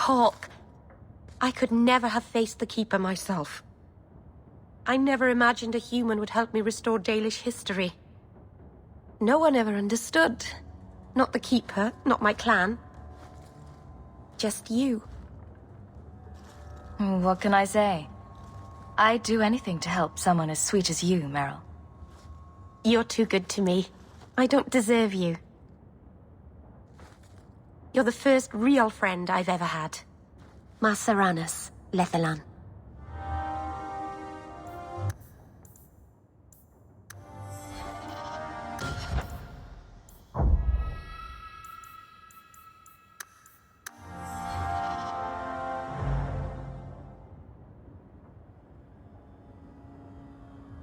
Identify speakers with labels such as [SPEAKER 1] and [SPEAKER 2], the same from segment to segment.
[SPEAKER 1] Hawk, I could never have faced the Keeper myself. I never imagined a human would help me restore Dalish history. No one ever understood. Not the Keeper, not my clan. Just you.
[SPEAKER 2] What can I say? I'd do anything to help someone as sweet as you, Meryl.
[SPEAKER 1] You're too good to me. I don't deserve you. You're the first real friend I've ever had. Masaranas, Lethalan.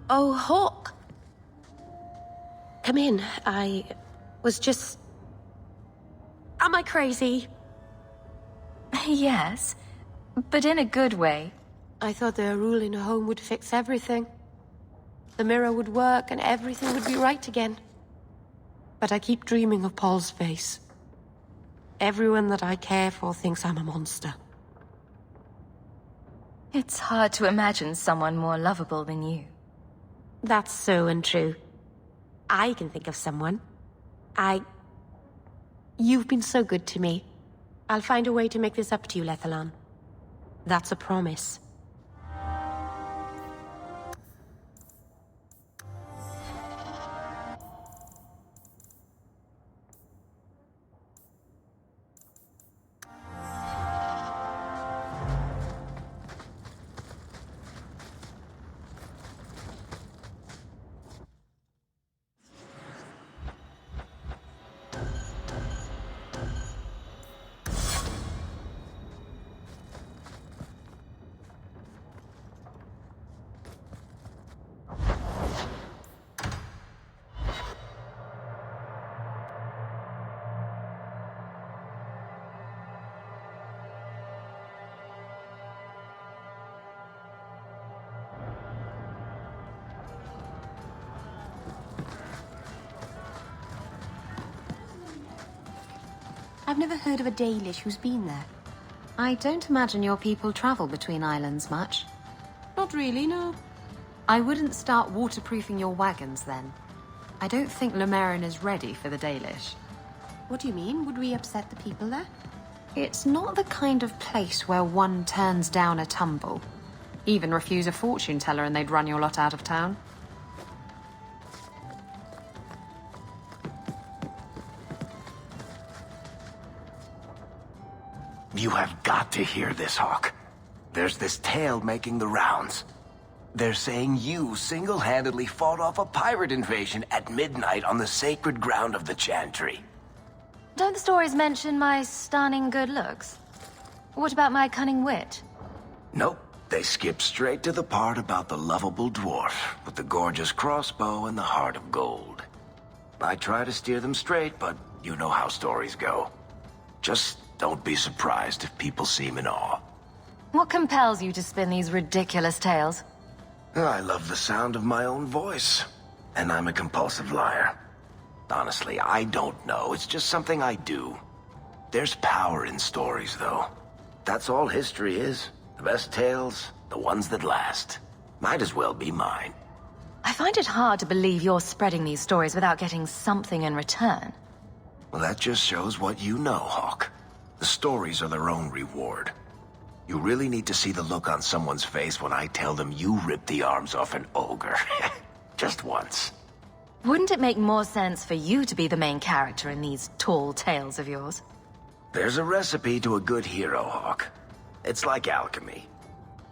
[SPEAKER 1] Oh, Hawk. Come in. I was just... Am I crazy?
[SPEAKER 2] Yes, but in a good way.
[SPEAKER 1] I thought their rule in a home would fix everything. The mirror would work and everything would be right again. But I keep dreaming of Paul's face. Everyone that I care for thinks I'm a monster.
[SPEAKER 2] It's hard to imagine someone more lovable than you.
[SPEAKER 1] That's so untrue. I can think of someone. You've been so good to me. I'll find a way to make this up to you, Lethalan. That's a promise. I've never heard of a Dalish who's been there.
[SPEAKER 3] I don't imagine your people travel between islands much.
[SPEAKER 1] Not really, no.
[SPEAKER 3] I wouldn't start waterproofing your wagons then. I don't think Lumerin is ready for the Dalish.
[SPEAKER 1] What do you mean? Would we upset the people there?
[SPEAKER 3] It's not the kind of place where one turns down a tumble. Even refuse a fortune teller and they'd run your lot out of town.
[SPEAKER 4] You have got to hear this, Hawk. There's this tale making the rounds. They're saying you single-handedly fought off a pirate invasion at midnight on the sacred ground of the Chantry.
[SPEAKER 2] Don't the stories mention my stunning good looks? What about my cunning wit?
[SPEAKER 4] Nope, they skip straight to the part about the lovable dwarf with the gorgeous crossbow and the heart of gold. I try to steer them straight, but you know how stories go. Just don't be surprised if people seem in awe.
[SPEAKER 2] What compels you to spin these ridiculous tales?
[SPEAKER 4] I love the sound of my own voice, and I'm a compulsive liar. Honestly, I don't know. It's just something I do. There's power in stories, though. That's all history is. The best tales, the ones that last. Might as well be mine.
[SPEAKER 2] I find it hard to believe you're spreading these stories without getting something in return.
[SPEAKER 4] Well, that just shows what you know, Hawk. The stories are their own reward. You really need to see the look on someone's face when I tell them you ripped the arms off an ogre. Just once.
[SPEAKER 2] Wouldn't it make more sense for you to be the main character in these tall tales of yours?
[SPEAKER 4] There's a recipe to a good hero, Hawk. It's like alchemy.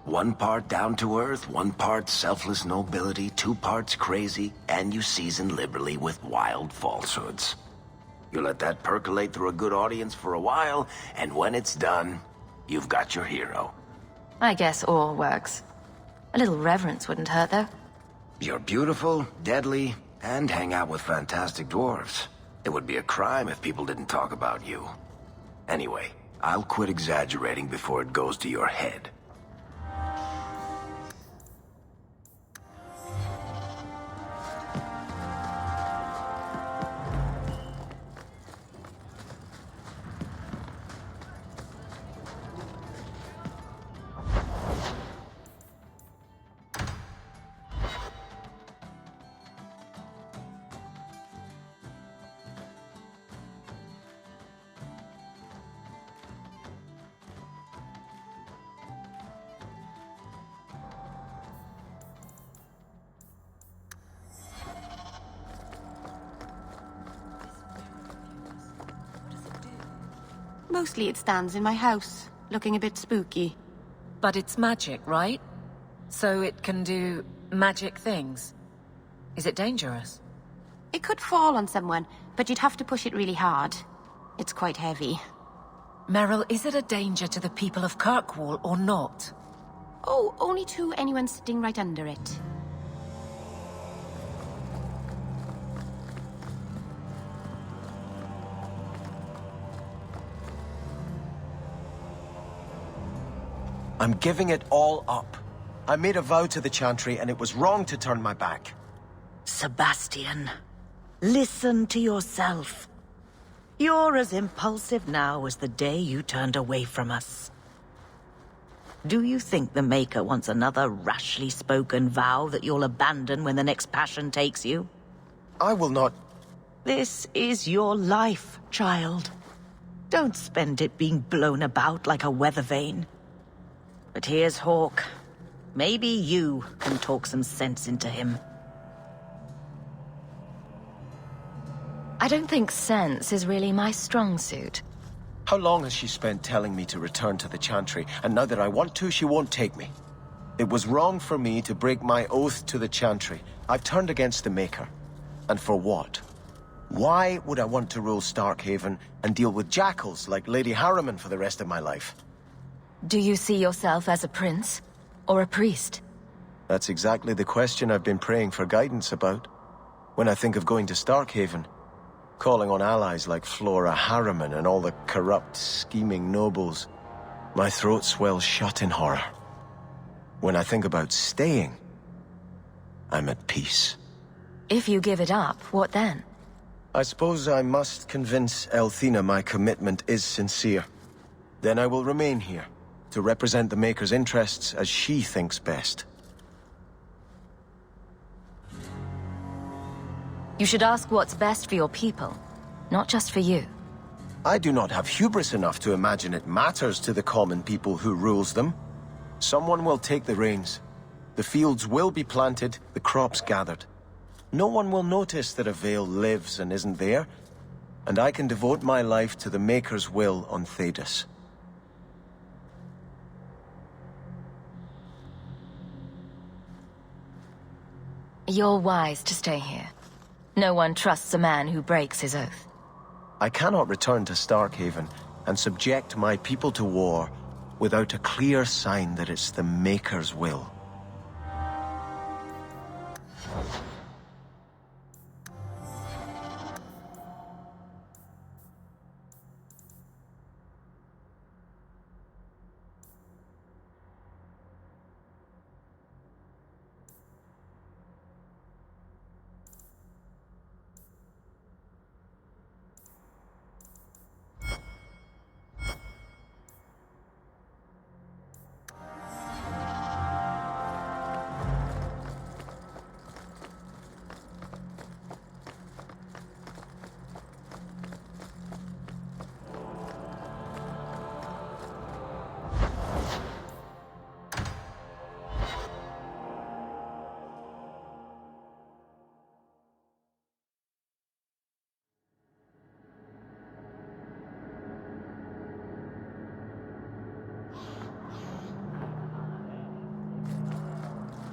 [SPEAKER 4] 1 part down to earth, 1 part selfless nobility, 2 parts crazy, and you season liberally with wild falsehoods. You let that percolate through a good audience for a while, and when it's done, you've got your hero.
[SPEAKER 2] I guess all works. A little reverence wouldn't hurt, though.
[SPEAKER 4] You're beautiful, deadly, and hang out with fantastic dwarves. It would be a crime if people didn't talk about you. Anyway, I'll quit exaggerating before it goes to your head.
[SPEAKER 3] Mostly it stands in my house, looking a bit spooky.
[SPEAKER 5] But it's magic, right? So it can do magic things. Is it dangerous?
[SPEAKER 3] It could fall on someone, but you'd have to push it really hard. It's quite heavy.
[SPEAKER 5] Meryl, is it a danger to the people of Kirkwall or not?
[SPEAKER 3] Oh, only to anyone sitting right under it.
[SPEAKER 6] I'm giving it all up. I made a vow to the Chantry, and it was wrong to turn my back.
[SPEAKER 7] Sebastian, listen to yourself. You're as impulsive now as the day you turned away from us. Do you think the Maker wants another rashly spoken vow that you'll abandon when the next passion takes you?
[SPEAKER 6] I will not...
[SPEAKER 7] This is your life, child. Don't spend it being blown about like a weather vane. But here's Hawke. Maybe you can talk some sense into him.
[SPEAKER 2] I don't think sense is really my strong suit.
[SPEAKER 6] How long has she spent telling me to return to the Chantry, and now that I want to, she won't take me? It was wrong for me to break my oath to the Chantry. I've turned against the Maker. And for what? Why would I want to rule Starkhaven and deal with jackals like Lady Harriman for the rest of my life?
[SPEAKER 2] Do you see yourself as a prince? Or a priest?
[SPEAKER 6] That's exactly the question I've been praying for guidance about. When I think of going to Starkhaven, calling on allies like Flora Harriman and all the corrupt, scheming nobles, my throat swells shut in horror. When I think about staying, I'm at peace.
[SPEAKER 2] If you give it up, what then?
[SPEAKER 6] I suppose I must convince Elthina my commitment is sincere. Then I will remain here, to represent the Maker's interests as she thinks best.
[SPEAKER 2] You should ask what's best for your people, not just for you.
[SPEAKER 6] I do not have hubris enough to imagine it matters to the common people who rules them. Someone will take the reins. The fields will be planted, the crops gathered. No one will notice that a Vale lives and isn't there, and I can devote my life to the Maker's will on Thedas.
[SPEAKER 2] You're wise to stay here. No one trusts a man who breaks his oath.
[SPEAKER 6] I cannot return to Starkhaven and subject my people to war without a clear sign that it's the Maker's will.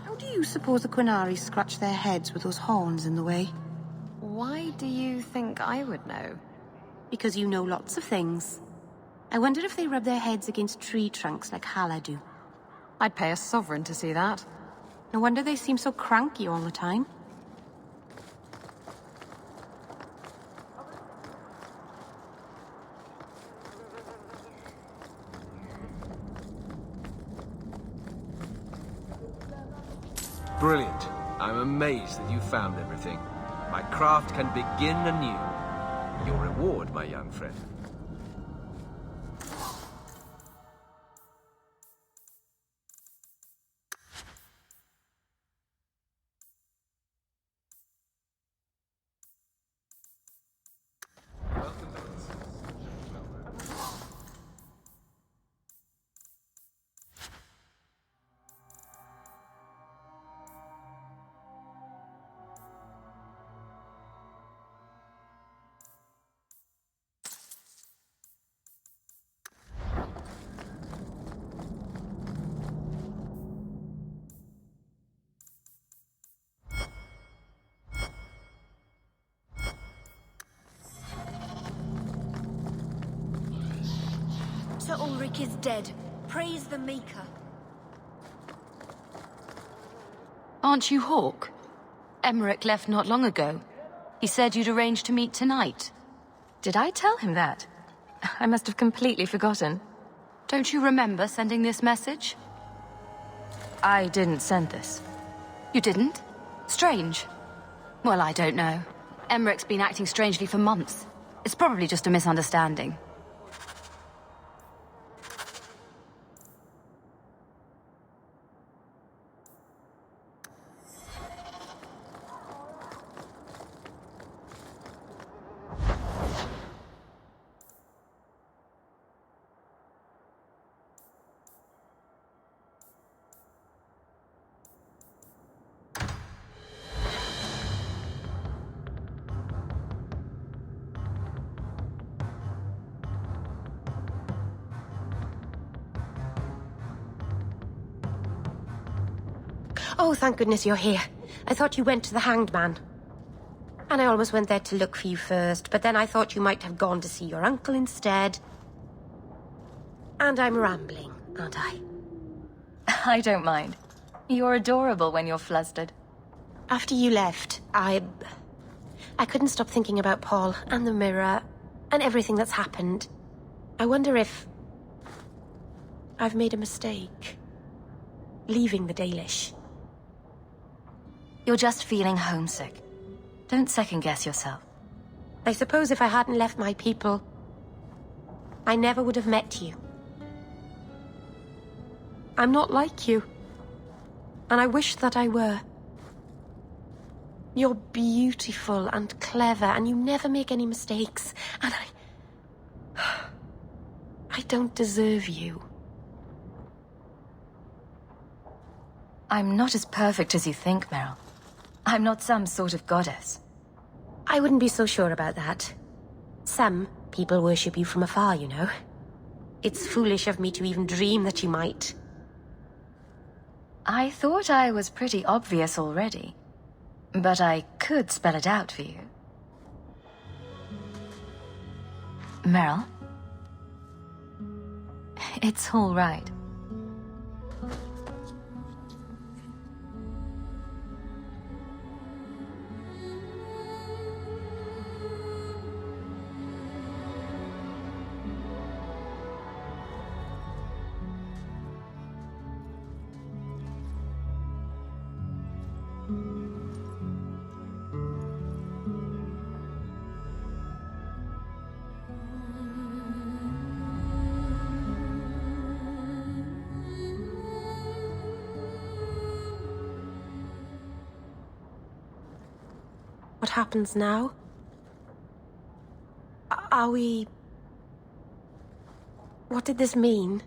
[SPEAKER 3] How do you suppose the Quinari scratch their heads with those horns in the way?
[SPEAKER 8] Why do you think I would know?
[SPEAKER 3] Because you know lots of things. I wonder if they rub their heads against tree trunks like Hala do.
[SPEAKER 8] I'd pay a sovereign to see that.
[SPEAKER 3] No wonder they seem so cranky all the time.
[SPEAKER 9] Brilliant. I'm amazed that you found everything. My craft can begin anew. Your reward, my young friend.
[SPEAKER 1] Emmerich is dead. Praise the Maker.
[SPEAKER 2] Aren't you Hawk? Emmerich left not long ago. He said you'd arranged to meet tonight. Did I tell him that? I must have completely forgotten. Don't you remember sending this message? I didn't send this. You didn't? Strange. Well, I don't know. Emmerich's been acting strangely for months. It's probably just a misunderstanding.
[SPEAKER 1] Oh, thank goodness you're here. I thought you went to the Hanged Man. And I almost went there to look for you first, but then I thought you might have gone to see your uncle instead. And I'm rambling, aren't I?
[SPEAKER 2] I don't mind. You're adorable when you're flustered.
[SPEAKER 1] After you left, I couldn't stop thinking about Paul and the mirror and everything that's happened. I wonder if I've made a mistake. Leaving the Dalish.
[SPEAKER 2] You're just feeling homesick. Don't second-guess yourself.
[SPEAKER 1] I suppose if I hadn't left my people, I never would have met you. I'm not like you. And I wish that I were. You're beautiful and clever, and you never make any mistakes. And I don't deserve you.
[SPEAKER 2] I'm not as perfect as you think, Meryl. I'm not some sort of goddess.
[SPEAKER 1] I wouldn't be so sure about that. Some people worship you from afar, you know. It's foolish of me to even dream that you might.
[SPEAKER 2] I thought I was pretty obvious already. But I could spell it out for you. Meryl? It's all right.
[SPEAKER 1] What happens now? Are we... What did this mean?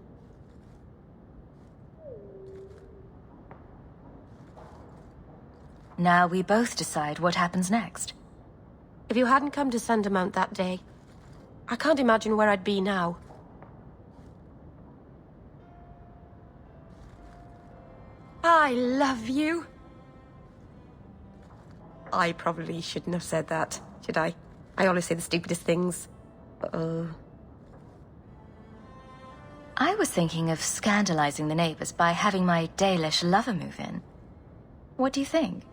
[SPEAKER 2] Now we both decide what happens next.
[SPEAKER 1] If you hadn't come to Sundermount that day, I can't imagine where I'd be now. I love you. I probably shouldn't have said that, should I? I always say the stupidest things. Uh-oh.
[SPEAKER 2] I was thinking of scandalizing the neighbors by having my Dalish lover move in. What do you think?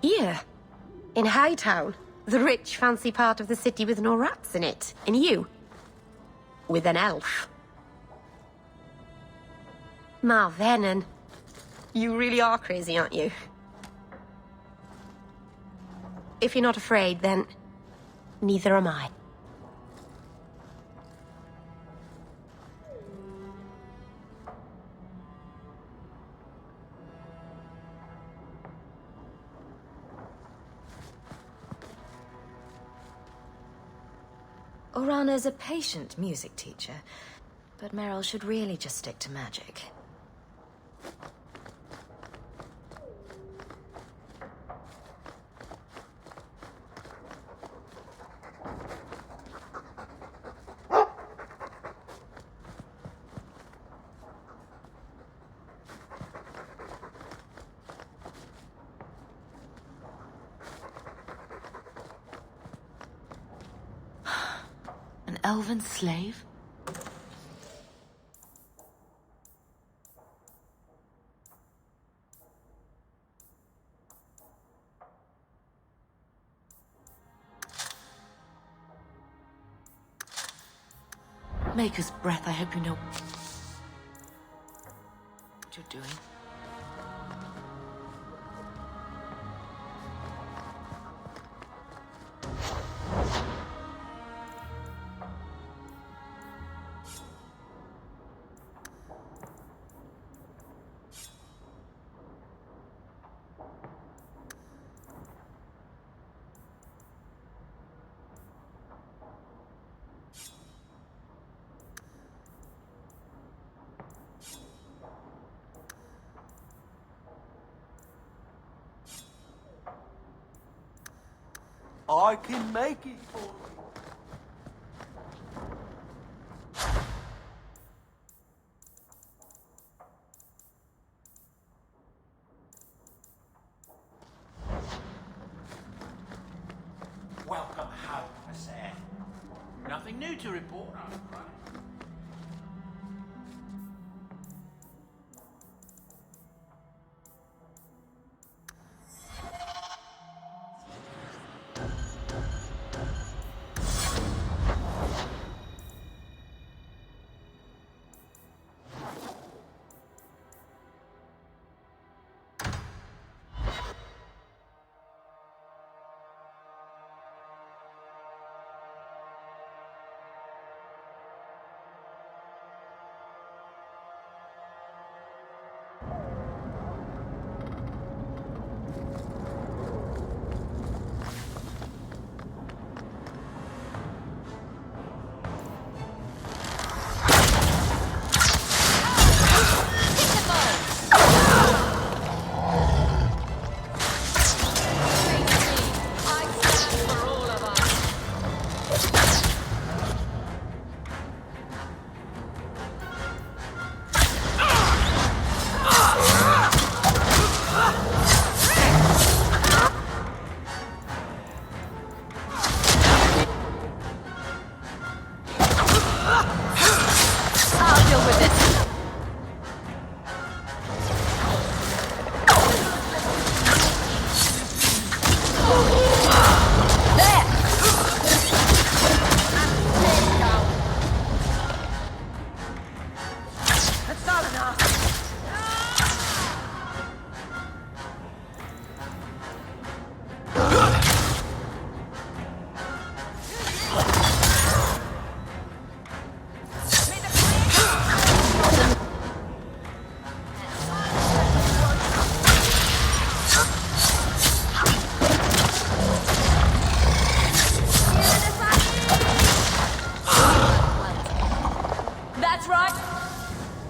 [SPEAKER 1] Here, in Hightown, the rich, fancy part of the city with no rats in it. And you, with an elf. Marvenon, you really are crazy, aren't you? If you're not afraid, then neither am I.
[SPEAKER 5] Orana's a patient music teacher, but Meryl should really just stick to magic.
[SPEAKER 2] elven slave? Maker's breath, I hope you know what you're doing.
[SPEAKER 10] I can make it for you.
[SPEAKER 11] Welcome home, Miss Anne. Nothing new to report, I'm afraid.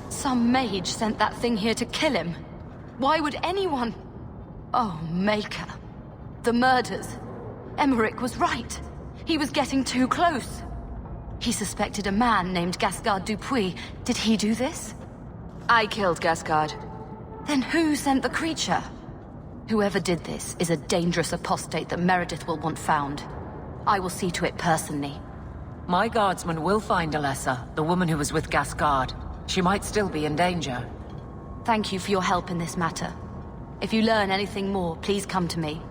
[SPEAKER 2] Some mage sent that thing here to kill him. Why would anyone... Oh, Maker. The murders. Emmerich was right. He was getting too close. He suspected a man named Gascard Dupuis. Did he do this?
[SPEAKER 12] I killed Gascard.
[SPEAKER 2] Then who sent the creature? Whoever did this is a dangerous apostate that Meredith will want found. I will see to it personally.
[SPEAKER 5] My guardsmen will find Alessa, the woman who was with Gascard. She might still be in danger.
[SPEAKER 2] Thank you for your help in this matter. If you learn anything more, please come to me.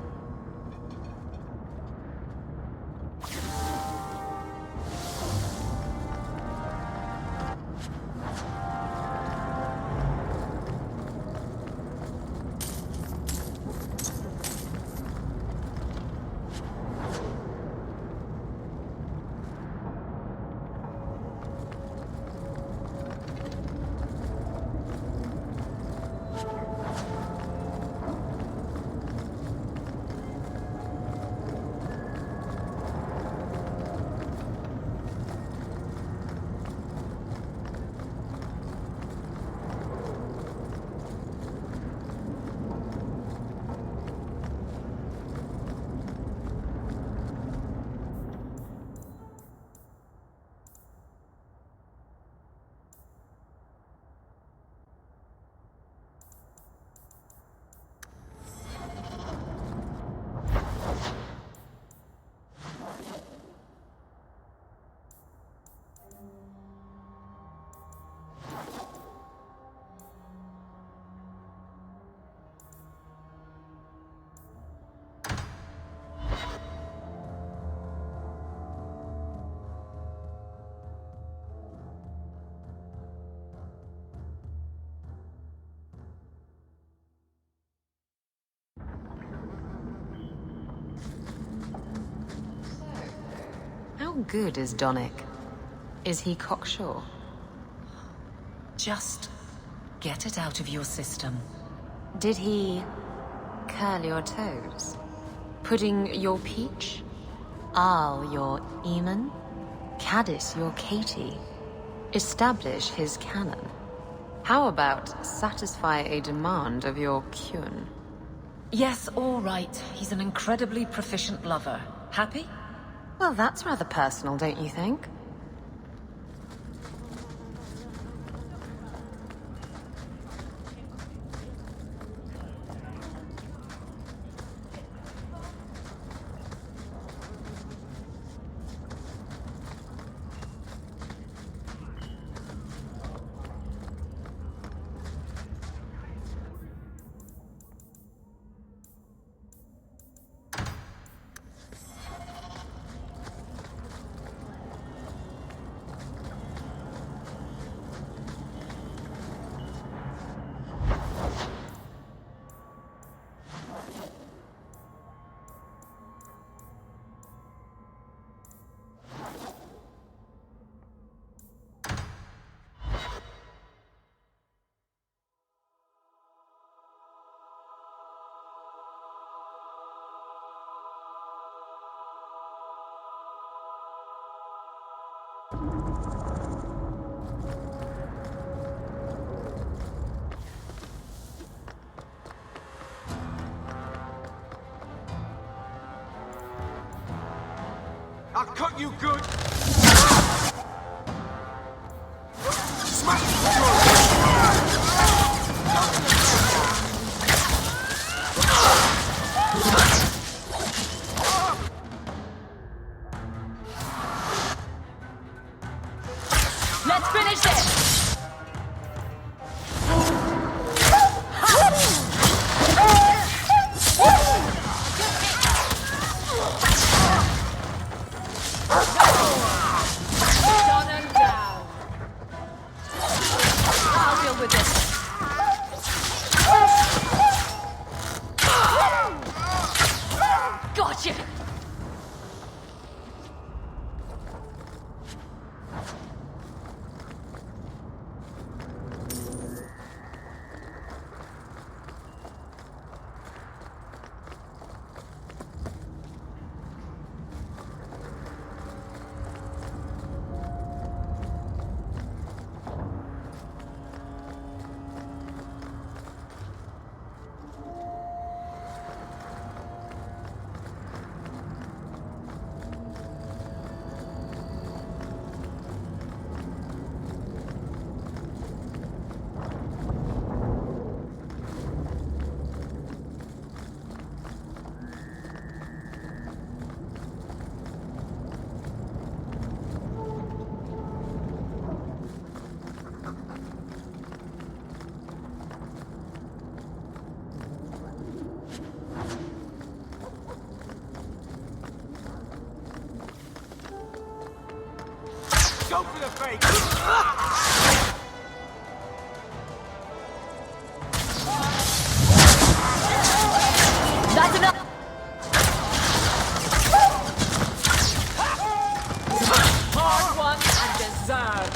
[SPEAKER 3] How good is Donnic? Is he cocksure?
[SPEAKER 5] Just get it out of your system.
[SPEAKER 3] Did he curl your toes? Pudding your peach? Arl your Eamon? Caddis your Katie? Establish his canon? How about satisfy a demand of your Kyun?
[SPEAKER 5] Yes, all right. He's an incredibly proficient lover. Happy?
[SPEAKER 3] Well, that's rather personal, don't you think?
[SPEAKER 9] I'll cut you good!
[SPEAKER 2] Let's finish this! Done and down. I'll deal with this. Gotcha!
[SPEAKER 9] Go for the fake!
[SPEAKER 2] That's enough! Hard won and deserved.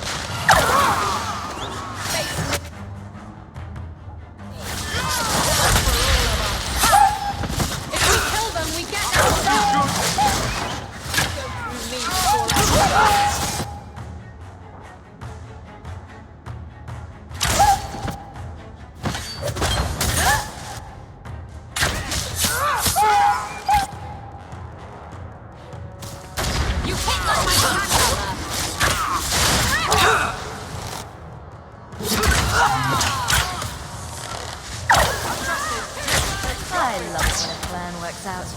[SPEAKER 2] If we kill them, we get our Go through me before You can't let my I love it when a plan works out.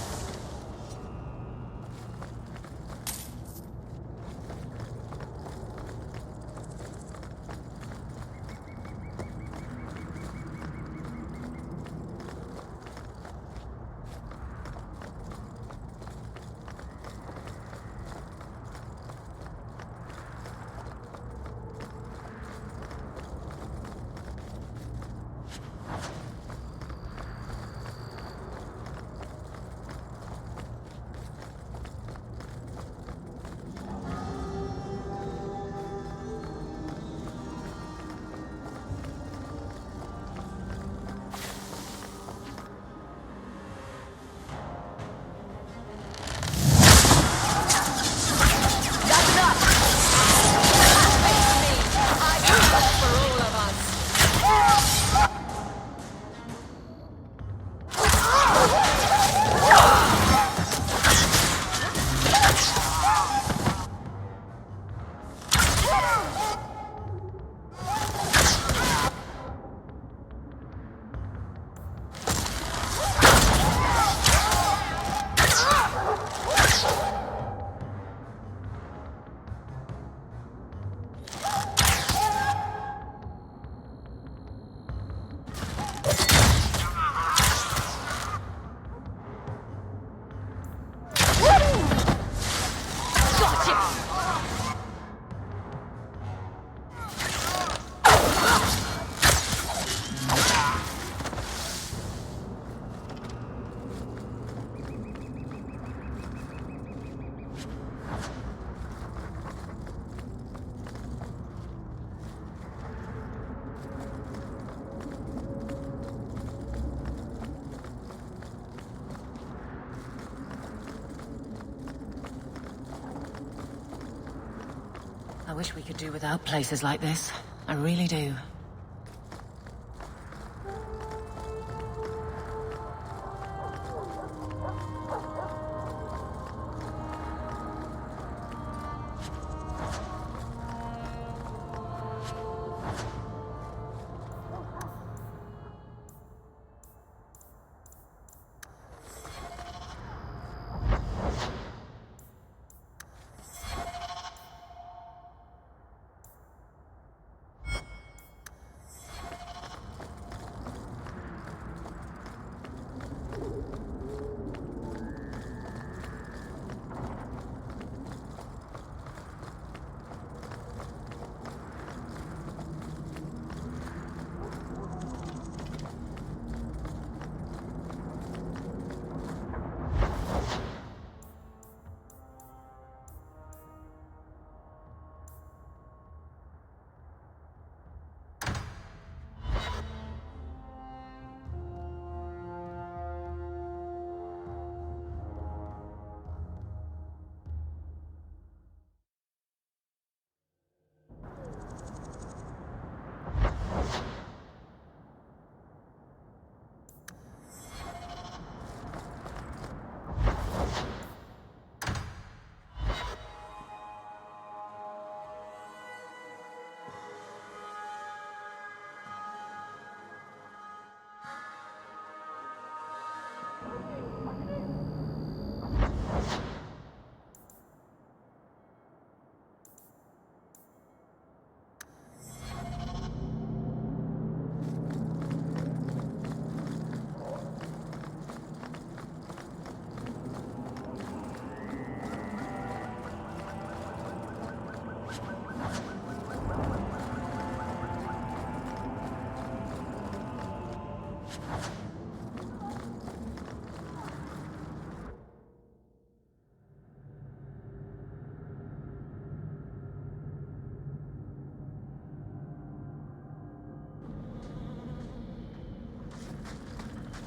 [SPEAKER 5] wish we could do without places like this. I really do.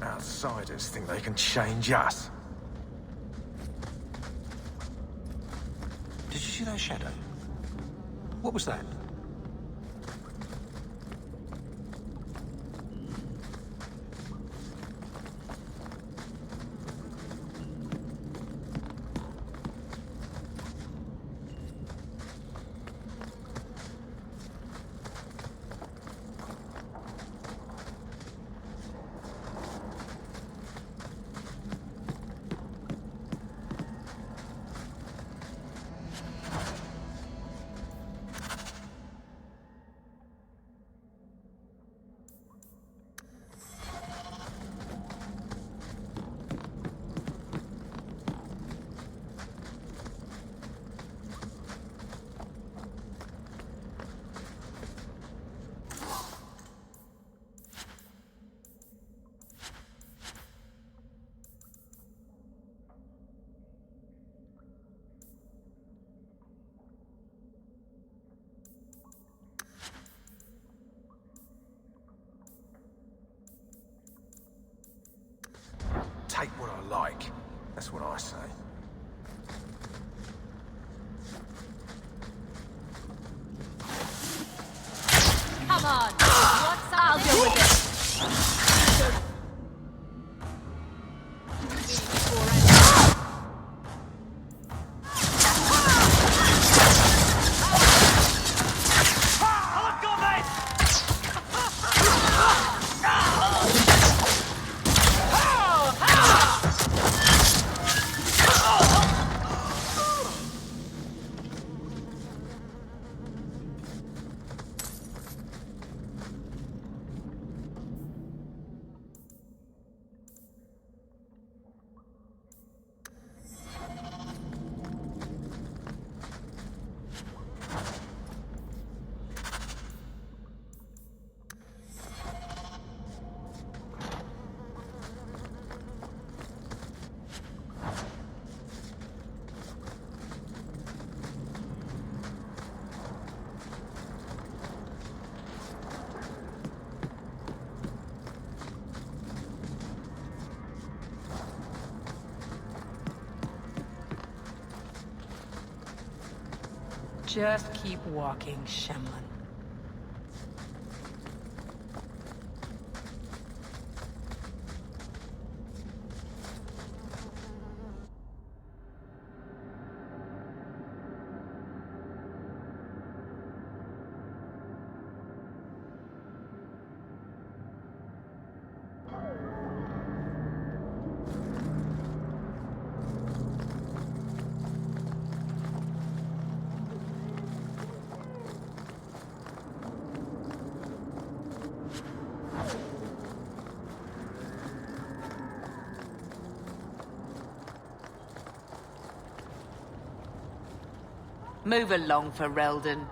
[SPEAKER 6] Outsiders think they can change us.
[SPEAKER 11] Did you see that shadow? What was that?
[SPEAKER 6] Take what I like. That's what I say.
[SPEAKER 2] Come on! I'll deal with it!
[SPEAKER 10] Just keep walking, Shemlin. Move along, Ferelden.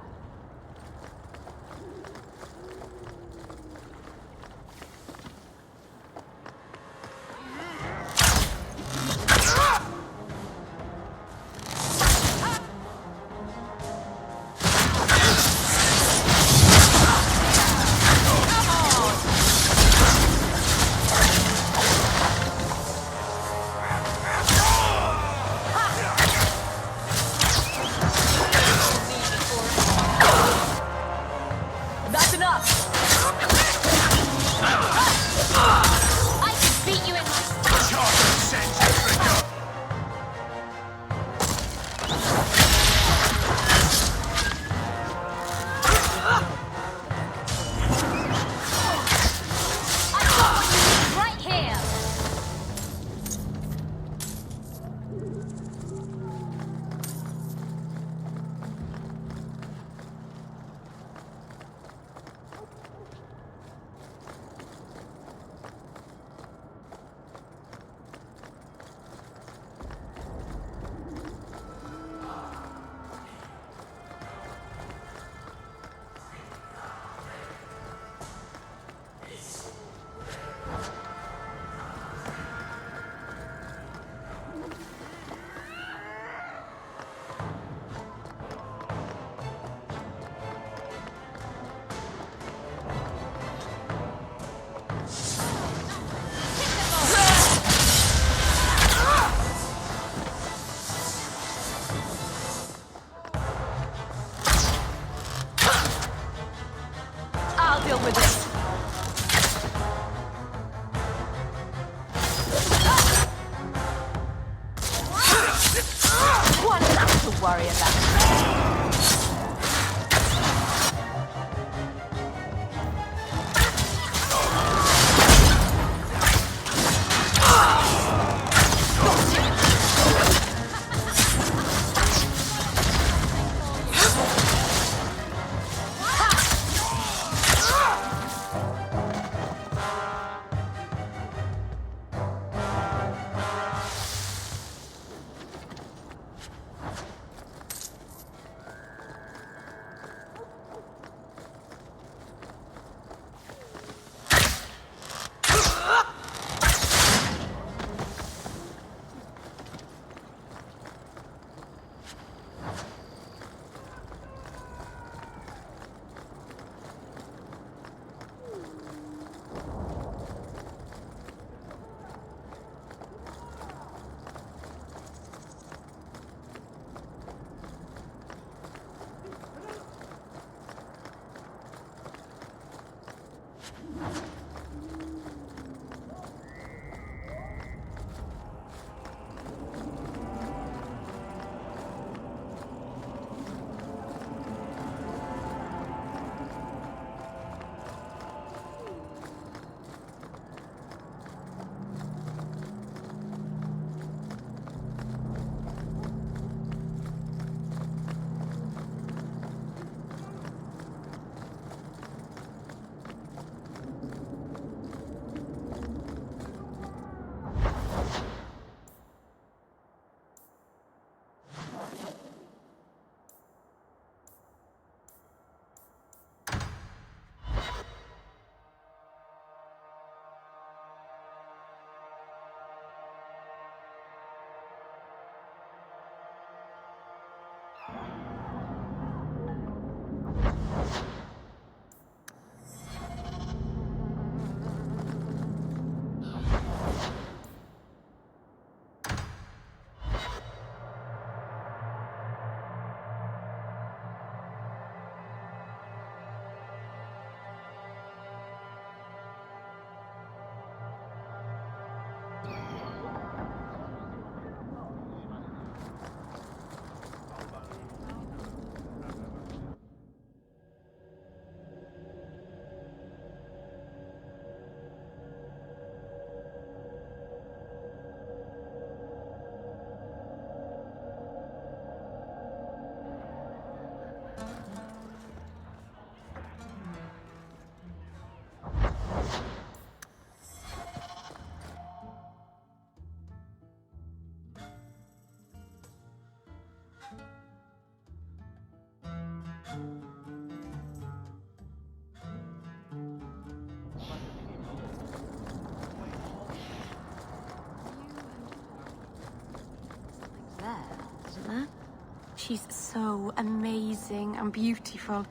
[SPEAKER 1] She's so amazing and beautiful.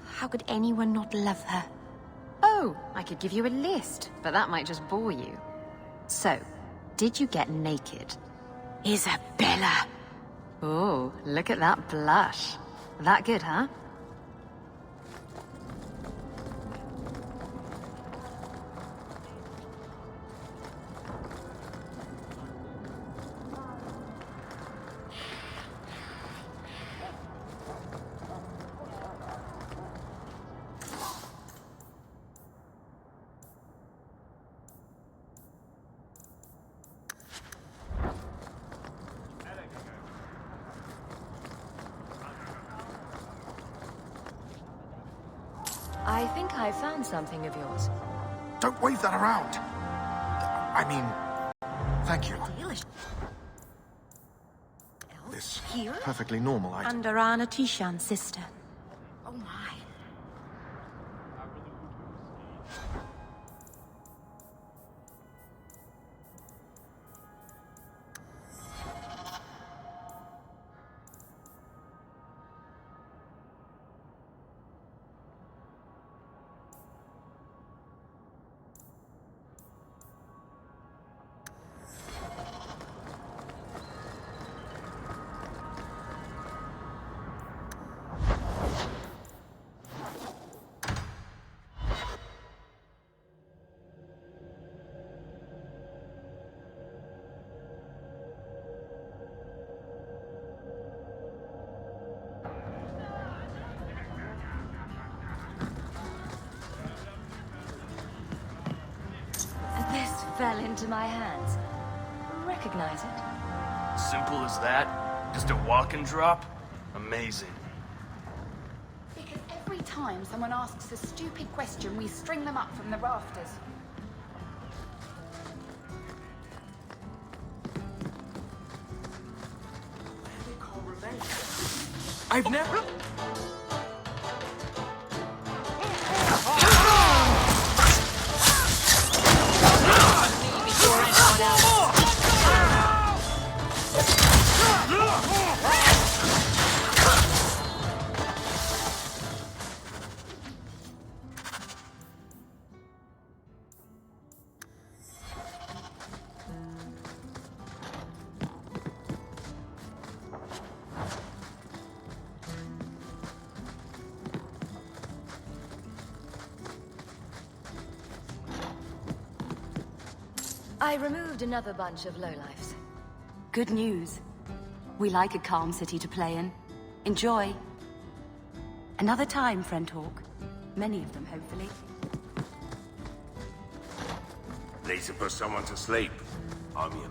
[SPEAKER 1] How could anyone not love her?
[SPEAKER 8] Oh, I could give you a list, but that might just bore you. So, did you get naked?
[SPEAKER 1] Isabella!
[SPEAKER 8] Oh, look at that blush. That good, huh?
[SPEAKER 2] I think I found something of yours.
[SPEAKER 13] Don't wave that around. I mean, thank you. This perfectly normal item.
[SPEAKER 1] Under Anna Tishan's sister.
[SPEAKER 7] Oh my.
[SPEAKER 2] This fell into my hands. Recognize it?
[SPEAKER 11] Simple as that? Just a walk and drop? Amazing.
[SPEAKER 14] Because every time someone asks a stupid question, we string them up from the rafters.
[SPEAKER 11] I've never...
[SPEAKER 2] I removed another bunch of lowlifes. Good news. We like a calm city to play in. Enjoy. Another time, friend Hawk. Many of them, hopefully.
[SPEAKER 15] Need to put someone to sleep. I'm here.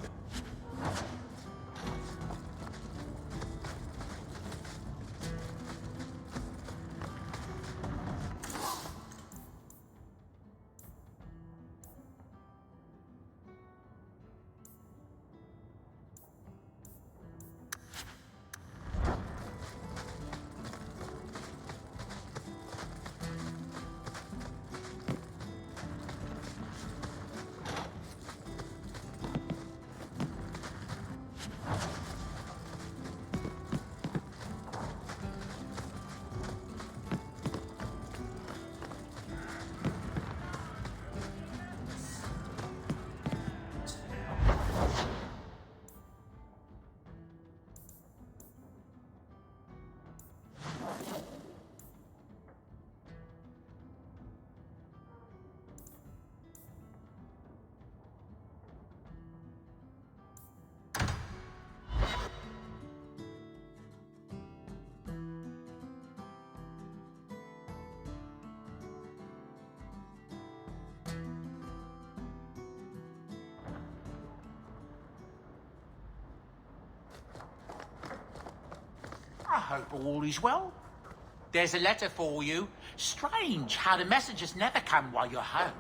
[SPEAKER 11] I hope all is well. There's a letter for you. Strange how the messages never come while you're home.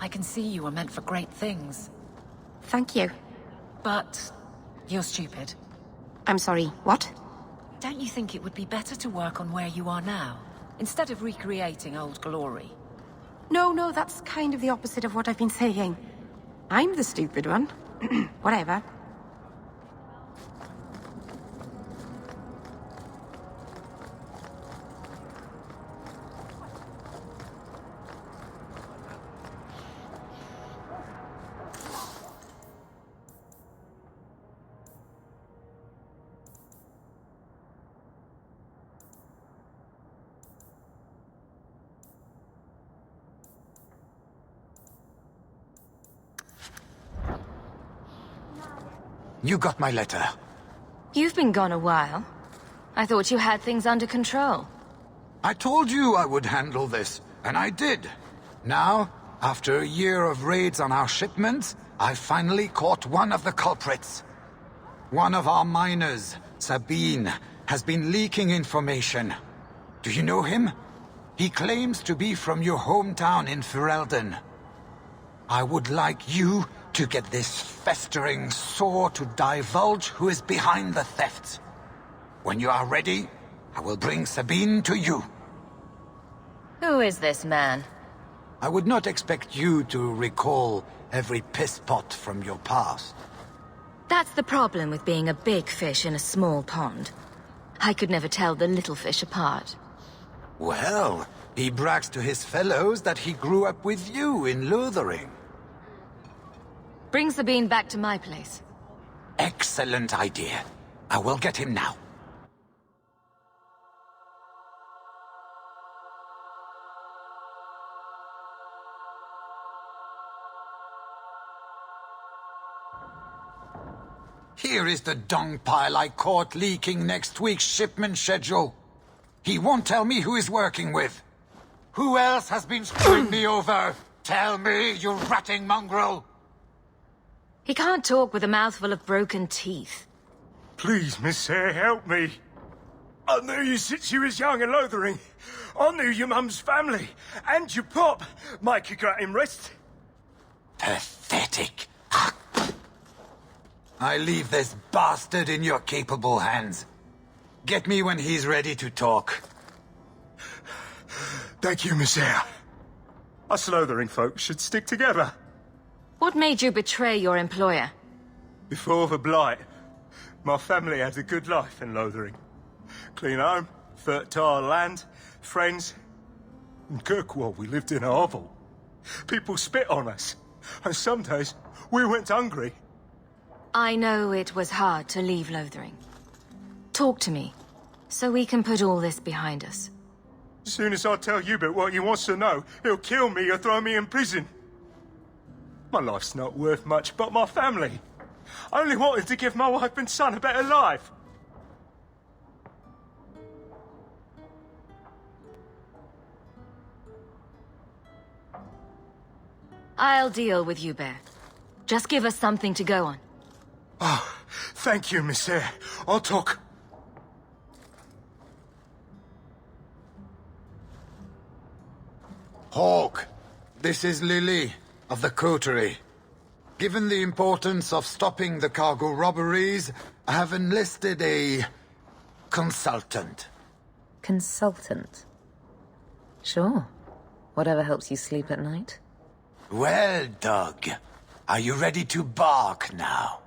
[SPEAKER 5] I can see you were meant for great things.
[SPEAKER 1] Thank you.
[SPEAKER 5] But you're stupid.
[SPEAKER 1] I'm sorry, what?
[SPEAKER 5] Don't you think it would be better to work on where you are now, instead of recreating old glory?
[SPEAKER 1] No, that's kind of the opposite of what I've been saying. I'm the stupid one. Whatever.
[SPEAKER 13] You got my letter.
[SPEAKER 2] You've been gone a while. I thought you had things under control.
[SPEAKER 13] I told you I would handle this, and I did. Now, after a year of raids on our shipments, I finally caught one of the culprits. One of our miners, Sabine, has been leaking information. Do you know him? He claims to be from your hometown in Ferelden. I would like you to get this festering sore to divulge who is behind the thefts. When you are ready, I will bring Sabine to you.
[SPEAKER 2] Who is this man?
[SPEAKER 13] I would not expect you to recall every pisspot from your past.
[SPEAKER 2] That's the problem with being a big fish in a small pond. I could never tell the little fish apart.
[SPEAKER 13] Well, he brags to his fellows that he grew up with you in Lothering.
[SPEAKER 2] Bring Sabine back to my place.
[SPEAKER 13] Excellent idea. I will get him now. Here is the dung pile I caught leaking next week's shipment schedule. He won't tell me who he's working with. Who else has been screwing me over? Tell me, you ratting mongrel!
[SPEAKER 2] He can't talk with a mouthful of broken teeth.
[SPEAKER 16] Please, Miss Sayre, help me. I knew you since you was young and Lothering. I knew your mum's family, and your pop. Make you got him rest.
[SPEAKER 13] Pathetic. I leave this bastard in your capable hands. Get me when he's ready to talk.
[SPEAKER 16] Thank you, Miss Sayre. Us Lothering folks should stick together.
[SPEAKER 2] What made you betray your employer?
[SPEAKER 16] Before the Blight, my family had a good life in Lothering. Clean home, fertile land, friends. In Kirkwall, we lived in a hovel. People spit on us, and some days we went hungry.
[SPEAKER 2] I know it was hard to leave Lothering. Talk to me, so we can put all this behind us.
[SPEAKER 16] As soon as I tell Hubert what he wants to know, he'll kill me or throw me in prison. My life's not worth much, but my family. I only wanted to give my wife and son a better life.
[SPEAKER 2] I'll deal with Hubert. Just give us something to go on.
[SPEAKER 16] Oh, thank you, Miss Sayre. I'll talk.
[SPEAKER 13] Hawk, this is Lily of the Coterie. Given the importance of stopping the cargo robberies, I have enlisted a consultant.
[SPEAKER 3] Consultant? Sure. Whatever helps you sleep at night.
[SPEAKER 13] Well, Doug, are you ready to bark now?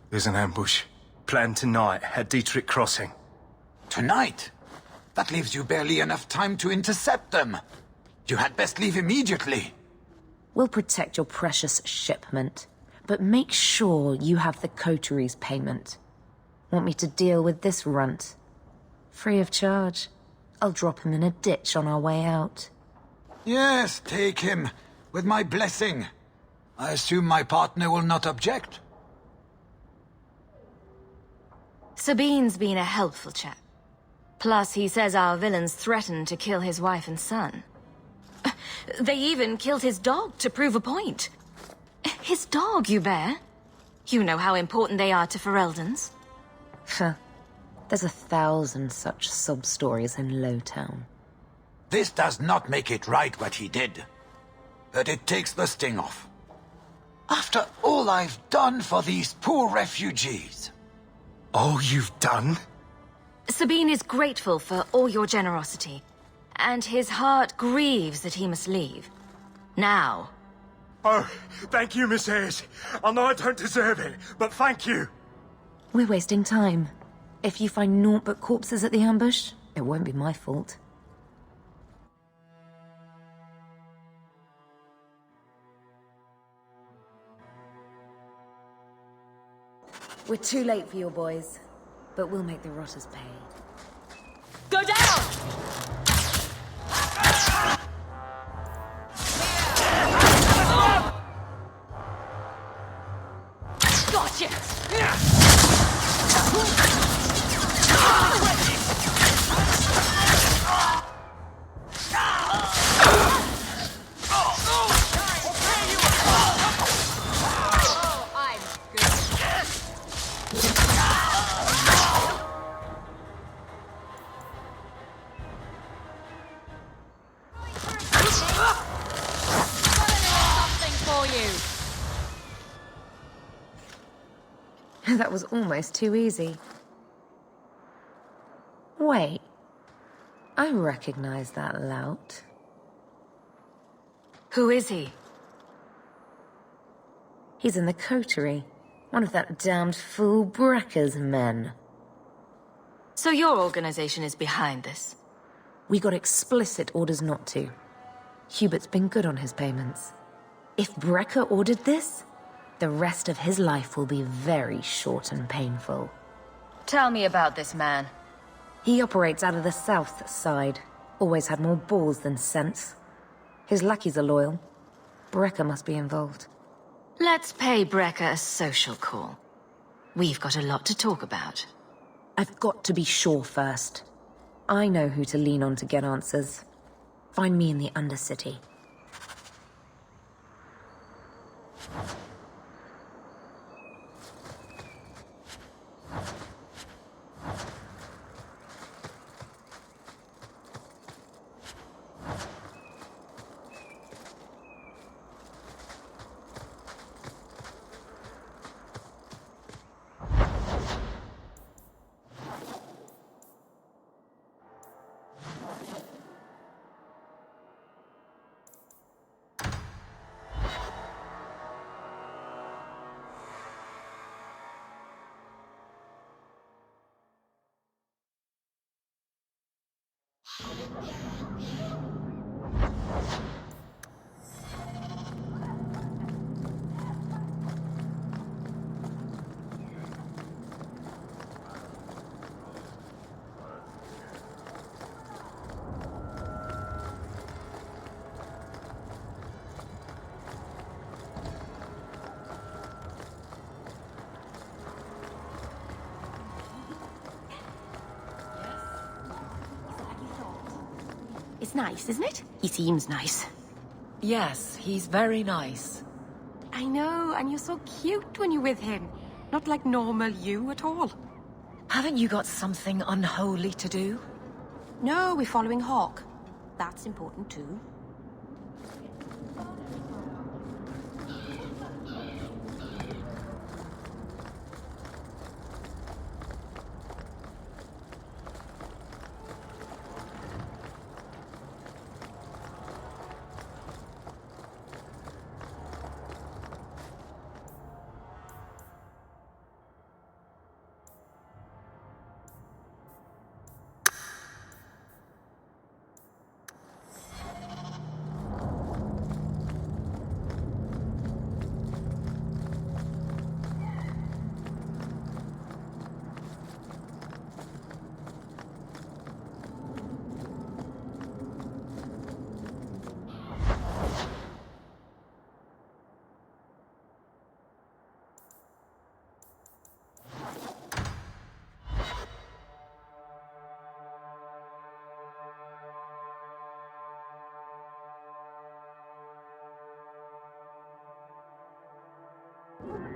[SPEAKER 16] There's an ambush planned tonight at Dietrich Crossing.
[SPEAKER 13] Tonight? That leaves you barely enough time to intercept them. You had best leave immediately.
[SPEAKER 3] We'll protect your precious shipment, but make sure you have the coterie's payment. Want me to deal with this runt? Free of charge. I'll drop him in a ditch on our way out.
[SPEAKER 13] Yes, take him, with my blessing. I assume my partner will not object.
[SPEAKER 2] Sabine's been a helpful chap. Plus, he says our villains threatened to kill his wife and son. They even killed his dog to prove a point. His dog, Hubert. You know how important they are to Fereldans.
[SPEAKER 3] There's 1,000 such sub-stories in Lowtown.
[SPEAKER 13] This does not make it right what he did. that it takes the sting off. After all I've done for these poor refugees.
[SPEAKER 16] All you've done?
[SPEAKER 2] Sabine is grateful for all your generosity, and his heart grieves that he must leave. Now.
[SPEAKER 16] Oh, thank you, Miss Ayres. I know I don't deserve it, but thank you.
[SPEAKER 2] We're wasting time. If you find naught but corpses at the ambush, it won't be my fault. We're too late for your boys, but we'll make the rotters pay.
[SPEAKER 10] Go down! Gotcha!
[SPEAKER 2] That was almost too easy. Wait. I recognize that lout.
[SPEAKER 3] Who is he?
[SPEAKER 2] He's in the coterie. One of that damned fool Brekker's men.
[SPEAKER 3] So your organization is behind this?
[SPEAKER 2] We got explicit orders not to. Hubert's been good on his payments. If Brekker ordered this, the rest of his life will be very short and painful.
[SPEAKER 3] Tell me about this man.
[SPEAKER 2] He operates out of the south side. Always had more balls than sense. His lackeys are loyal. Brekker must be involved.
[SPEAKER 3] Let's pay Brekker a social call. We've got a lot to talk about.
[SPEAKER 2] I've got to be sure first. I know who to lean on to get answers. Find me in the Undercity.
[SPEAKER 1] It's nice, isn't it? He seems nice.
[SPEAKER 5] Yes, he's very nice.
[SPEAKER 1] I know, and you're so cute when you're with him. Not like normal you at all.
[SPEAKER 5] Haven't you got something unholy to do?
[SPEAKER 1] No, we're following Hawk. That's important too.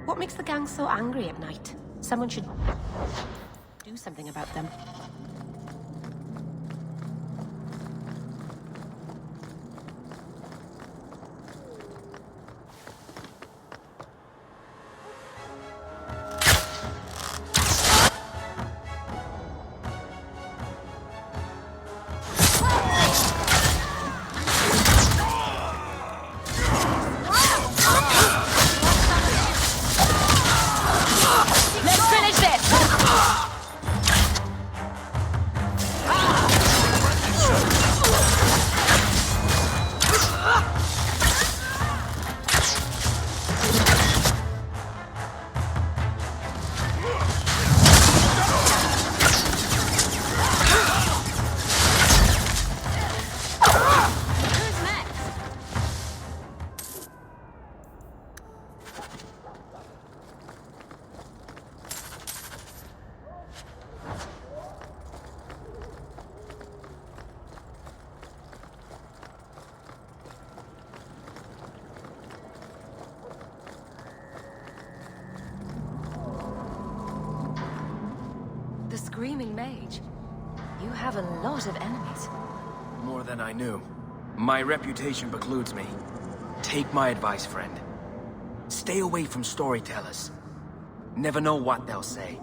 [SPEAKER 1] What makes the gang so angry at night? Someone should do something about them.
[SPEAKER 2] The Screaming Mage. You have a lot of enemies.
[SPEAKER 17] More than I knew. My reputation precludes me. Take my advice, friend. Stay away from storytellers. Never know what they'll say.